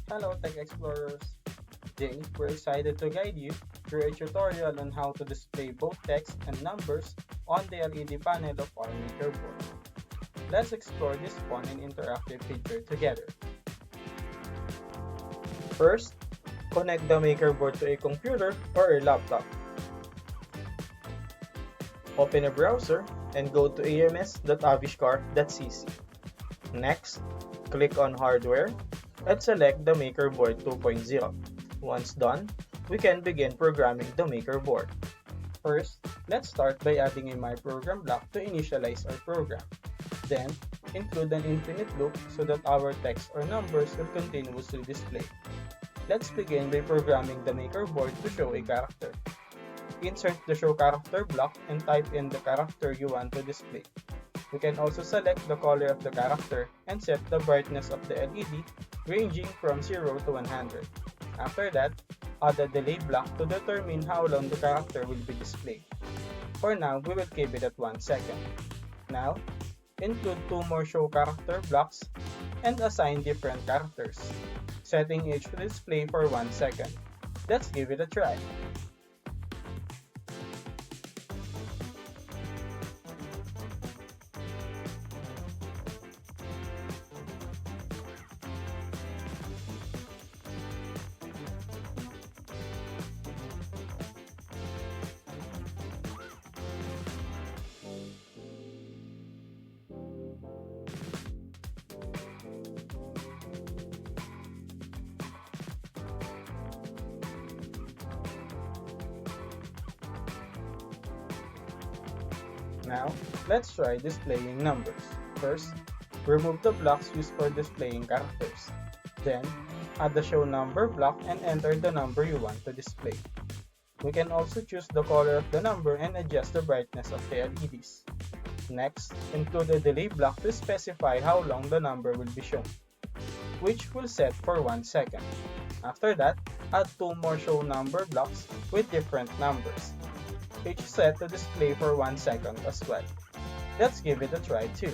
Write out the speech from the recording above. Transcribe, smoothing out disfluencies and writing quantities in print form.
Hello Tech Explorers! Today, we're excited to guide you through a tutorial on how to display both text and numbers on the LED panel of our Maker board. Let's explore this fun and interactive feature together. First, connect the Maker board to a computer or a laptop. Open a browser and go to ams.avishcar.cc. Next, click on Hardware and select the Maker Board 2.0. Once done, we can begin programming the Maker Board. First, let's start by adding a My Program block to initialize our program. Then, include an infinite loop so that our text or numbers will continuously display. Let's begin by programming the Maker Board to show a character. Insert the Show Character block and type in the character you want to display. We can also select the color of the character and set the brightness of the LED ranging from 0 to 100. After that, add a delay block to determine how long the character will be displayed. For now, we will keep it at 1 second. Now, include 2 more show character blocks and assign different characters, setting each to display for 1 second. Let's give it a try. Now, let's try displaying numbers. First, remove the blocks used for displaying characters. Then, add the show number block and enter the number you want to display. We can also choose the color of the number and adjust the brightness of the LEDs. Next, include a delay block to specify how long the number will be shown, which we'll set for 1 second. After that, add 2 more show number blocks with different numbers, each set to display for 1 second as well. Let's give it a try too.